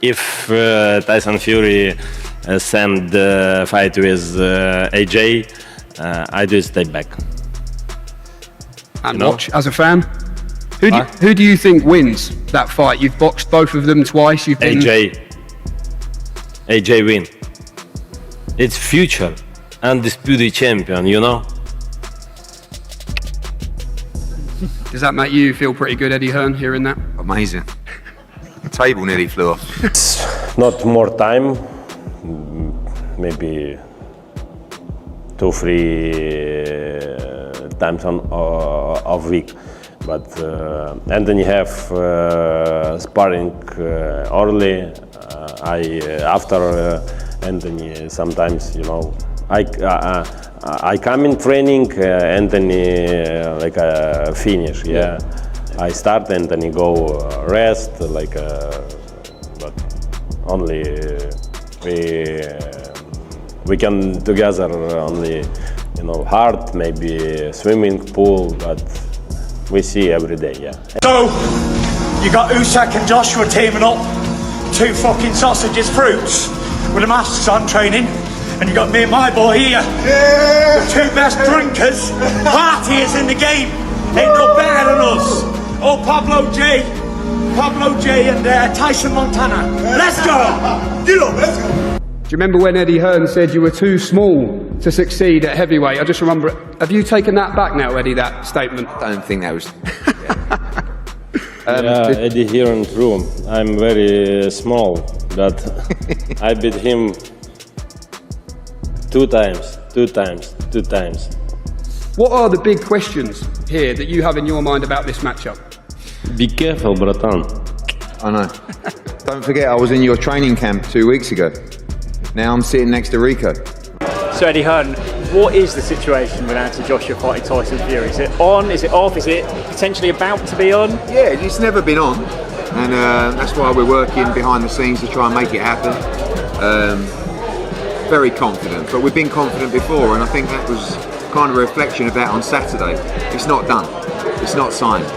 If Tyson Fury send the fight with AJ, I do step back. And watch as a fan. Who do you think wins that fight? You've boxed both of them twice. You've been... AJ win. It's future undisputed champion, you know. Does that make you feel pretty good, Eddie Hearn, hearing that? Amazing. The table nearly flew off. Not more time, maybe 2-3 times a week. But Anthony have sparring early. After Anthony sometimes, you know, I come in training, Anthony like finish, yeah. I start, Anthony go rest, like, but only we can together only, you know, hard, maybe swimming pool, but we see every day, yeah. So, you got USYK and Joshua teaming up, 2 fucking sausages fruits with the masks on training, and you got me and my boy here, the 2 best drinkers, partiers in the game, ain't no better than us. Oh, Pablo J and Tyson Montana. Let's go! Get up, let's go! Do you remember when Eddie Hearn said you were too small to succeed at heavyweight? I just remember, have you taken that back now, Eddie, that statement? I don't think that was... Eddie Hearn, true. I'm very small, but I beat him 2 times. What are the big questions here that you have in your mind about this matchup? Be careful, bratan. I know. Don't forget, I was in your training camp 2 weeks ago. Now I'm sitting next to Rico. So Eddie Hearn, what is the situation with Anthony Joshua fighting Tyson Fury? Is it on? Is it off? Is it potentially about to be on? Yeah, it's never been on, and that's why we're working behind the scenes to try and make it happen. Very confident, but we've been confident before, and I think that was kind of a reflection of that on Saturday. It's not done. It's not signed.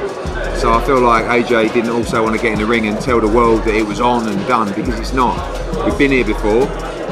So I feel like AJ didn't also want to get in the ring and tell the world that it was on and done, because it's not. We've been here before.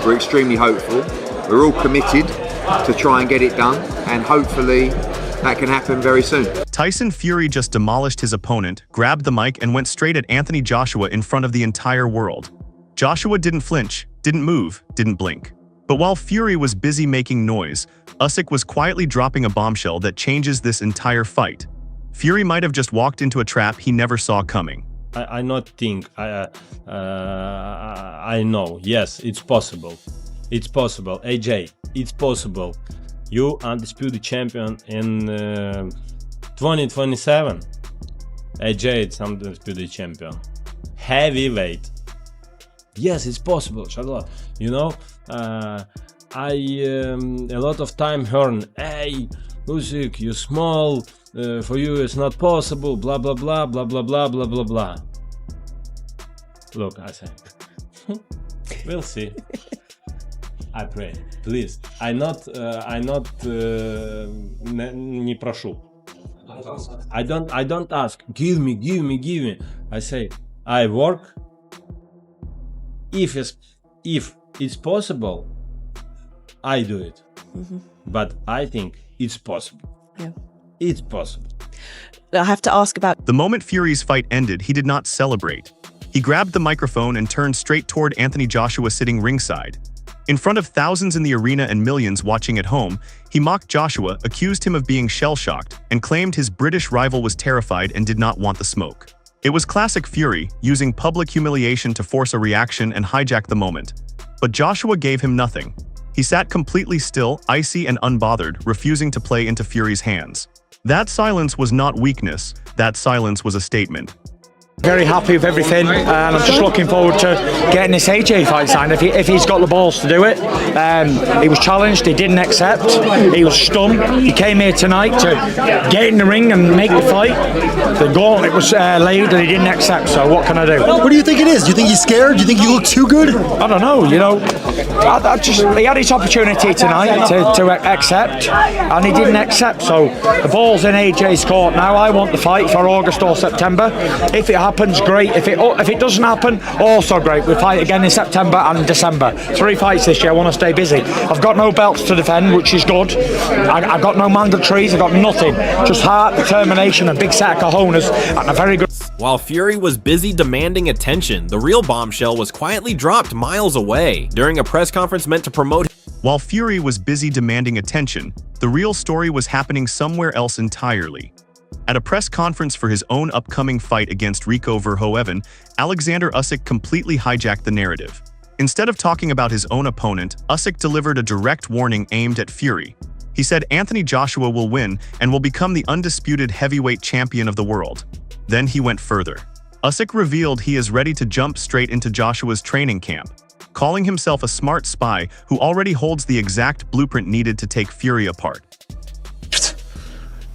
We're extremely hopeful. We're all committed to try and get it done, and hopefully that can happen very soon. Tyson Fury just demolished his opponent, grabbed the mic, and went straight at Anthony Joshua in front of the entire world. Joshua didn't flinch, didn't move, didn't blink. But while Fury was busy making noise, USYK was quietly dropping a bombshell that changes this entire fight. Fury might have just walked into a trap he never saw coming. I not think, I know, yes, it's possible. It's possible, AJ, it's possible. You undisputed champion in 2027. AJ is undisputed champion. Heavyweight. Yes, it's possible, Charlotte. You know, a lot of time heard, hey, USYK, you're small, for you it's not possible, blah, blah, blah, blah, blah, blah, blah, blah, blah. Look, I say, we'll see. I pray, please. I not не прошу. I don't ask. Give me. I say, I work. If it's possible, I do it. But I think it's possible. Yeah. It's possible. I have to ask about... The moment Fury's fight ended, he did not celebrate. He grabbed the microphone and turned straight toward Anthony Joshua sitting ringside. In front of thousands in the arena and millions watching at home, he mocked Joshua, accused him of being shell-shocked, and claimed his British rival was terrified and did not want the smoke. It was classic Fury, using public humiliation to force a reaction and hijack the moment. But Joshua gave him nothing. He sat completely still, icy and unbothered, refusing to play into Fury's hands. That silence was not weakness, that silence was a statement. Very happy with everything, and I'm just looking forward to getting this AJ fight signed if he's got the balls to do it. He was challenged, he didn't accept, he was stunned. He came here tonight to get in the ring and make the fight. The gauntlet was laid and he didn't accept, so what can I do? What do you think it is? Do you think he's scared? Do you think you look too good? I don't know, you know. He had his opportunity tonight to accept, and he didn't accept, so the ball's in AJ's court now. I want the fight for August or September. If it happens, great. If it doesn't happen, also great. We fight again in September and December. 3 fights this year. I want to stay busy. I've got no belts to defend, which is good. I've got no mandatories. I've got nothing. Just heart, determination, a big set of cojones, and a very good. While Fury was busy demanding attention, the real bombshell was quietly dropped miles away during a press conference meant to promote. While Fury was busy demanding attention, the real story was happening somewhere else entirely. At a press conference for his own upcoming fight against Rico Verhoeven, Alexander Usyk completely hijacked the narrative. Instead of talking about his own opponent, Usyk delivered a direct warning aimed at Fury. He said Anthony Joshua will win and will become the undisputed heavyweight champion of the world. Then he went further. Usyk revealed he is ready to jump straight into Joshua's training camp, calling himself a smart spy who already holds the exact blueprint needed to take Fury apart.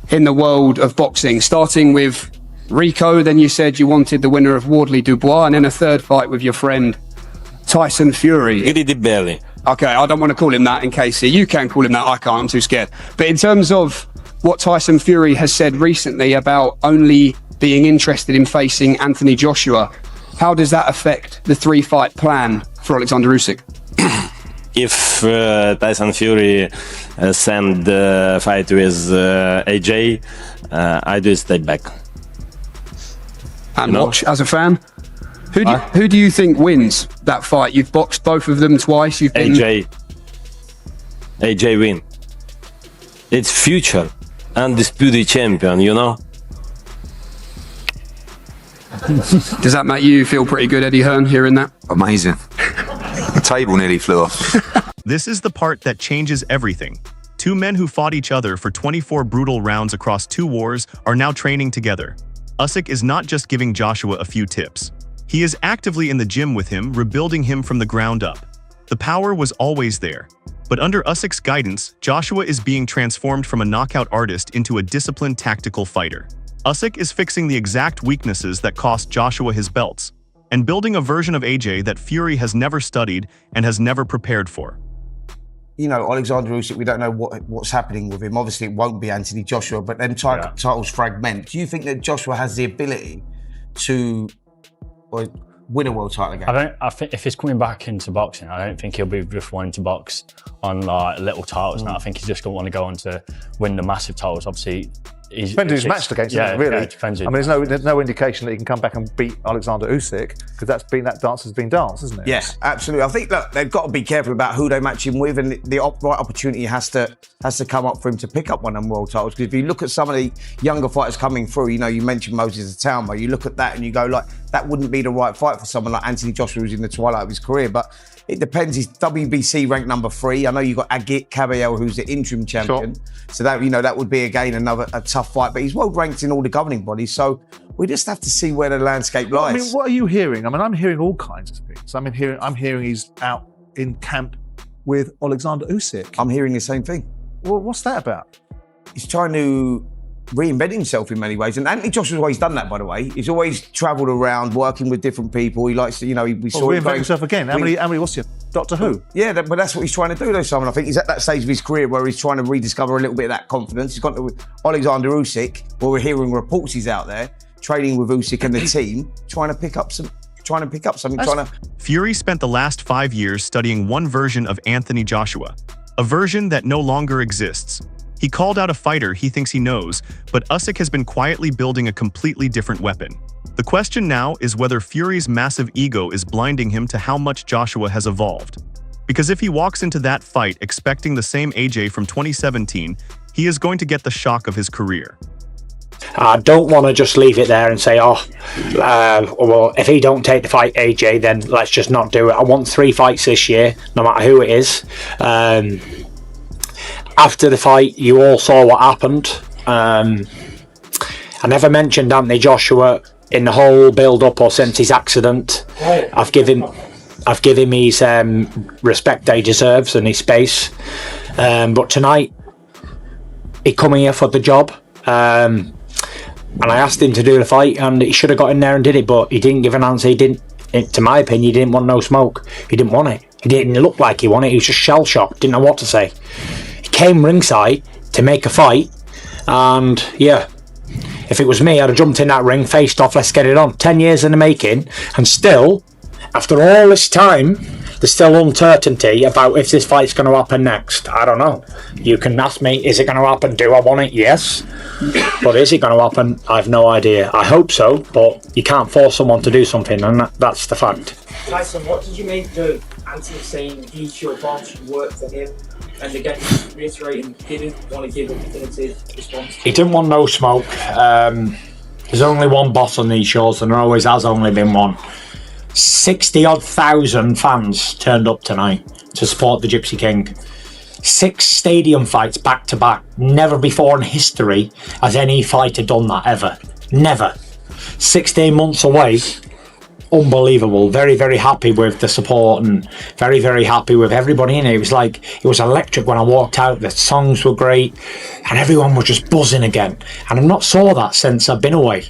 In the world of boxing, starting with Rico, then you said you wanted the winner of Wardley Dubois, and then a third fight with your friend Tyson Fury. Greedy belly. Okay, I don't want to call him that in case you can call him that, I can't, I'm too scared. But in terms of what Tyson Fury has said recently about only being interested in facing Anthony Joshua, how does that affect the 3-fight plan for Alexander Usyk? If Tyson Fury send the fight with AJ, I do step back. And watch as a fan? Who do you think wins that fight? You've boxed both of them twice. You've been... AJ win. It's future undisputed champion, you know? Does that make you feel pretty good, Eddie Hearn, hearing that? Amazing. The table nearly flew off. This is the part that changes everything. 2 men who fought each other for 24 brutal rounds across 2 wars are now training together. Usyk is not just giving Joshua a few tips. He is actively in the gym with him, rebuilding him from the ground up. The power was always there. But under Usyk's guidance, Joshua is being transformed from a knockout artist into a disciplined tactical fighter. Usyk is fixing the exact weaknesses that cost Joshua his belts, and building a version of AJ that Fury has never studied and has never prepared for. You know, Alexander Usyk, we don't know what's happening with him. Obviously, it won't be Anthony Joshua, but then titles fragment. Do you think that Joshua has the ability to win a world title again? I think if he's coming back into boxing, I don't think he'll be just wanting to box on like little titles now. I think he's just going to want to go on to win the massive titles. Obviously, depends who's matched against him, really. I mean, there's no indication that he can come back and beat Alexander Usyk, because that dance has been danced, isn't it? Yes, absolutely. I think that they've got to be careful about who they match him with, and the right opportunity has to come up for him to pick up one of them world titles. Because if you look at some of the younger fighters coming through, you know, you mentioned Moses Atama, you look at that and you go like, that wouldn't be the right fight for someone like Anthony Joshua, who's in the twilight of his career. But it depends. He's WBC ranked number 3. I know you've got Agit Caballero, who's the interim champion. Sure. So that, you know, that would be again a tough fight. But he's well ranked in all the governing bodies. So we just have to see where the landscape lies. I mean, what are you hearing? I mean, I'm hearing all kinds of things. I'm hearing he's out in camp with Alexander Usyk. I'm hearing the same thing. Well, what's that about? He's trying to reinvent himself in many ways. And Anthony Joshua's always done that, by the way. He's always travelled around working with different people. He likes to, you know, we saw him reinvent himself again. How many, what's your Doctor Who? Yeah, but that's what he's trying to do, though, Simon. I think he's at that stage of his career where he's trying to rediscover a little bit of that confidence. He's got to Alexander Usyk, where we're hearing reports he's out there, training with Usyk and the team, trying to pick up something. Fury spent the last 5 years studying one version of Anthony Joshua, a version that no longer exists. He called out a fighter he thinks he knows, but Usyk has been quietly building a completely different weapon. The question now is whether Fury's massive ego is blinding him to how much Joshua has evolved. Because if he walks into that fight expecting the same AJ from 2017, he is going to get the shock of his career. I don't want to just leave it there and say, well, if he don't take the fight, AJ, then let's just not do it. I want 3 fights this year, no matter who it is. After the fight, you all saw what happened. I never mentioned Anthony Joshua in the whole build-up or since his accident. I've given his respect that he deserves and his space. But tonight, he come here for the job. And I asked him to do the fight, and he should have got in there and did it, but he didn't give an answer. He didn't, to my opinion, he didn't want no smoke. He didn't want it. He didn't look like he wanted it. He was just shell-shocked, didn't know what to say. He came ringside to make a fight, and yeah, If it was me, I'd have jumped in that ring, faced off, let's get it on. 10 years in the making, and still, after all this time, there's still uncertainty about if this fight's going to happen next. I don't know. You can ask me, is it going to happen? Do I want it? Yes. But is it going to happen? I have no idea. I hope so, but you can't force someone to do something, and that's the fact. Tyson, what did you make of Anthony saying he's your boss, you work for him, and again reiterating he didn't want to give a definitive response? He didn't want no smoke. There's only one boss on these shows, and there always has only been one. 60-odd thousand fans turned up tonight to support the Gypsy King. 6 stadium fights back to back. Never before in history has any fighter done that, ever. Never. 16 months away. Unbelievable. Very, very happy with the support and very, very happy with everybody in it. It was electric when I walked out. The songs were great and everyone was just buzzing again. And I've not saw that since I've been away.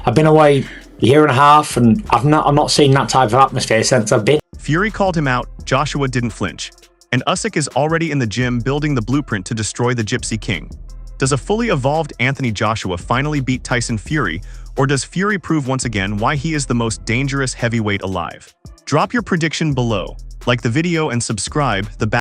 I've been away a year and a half, and I've not seen that type of atmosphere since I've been. Fury called him out, Joshua didn't flinch, and USYK is already in the gym building the blueprint to destroy the Gypsy King. Does a fully evolved Anthony Joshua finally beat Tyson Fury, or does Fury prove once again why he is the most dangerous heavyweight alive? Drop your prediction below, like the video and subscribe.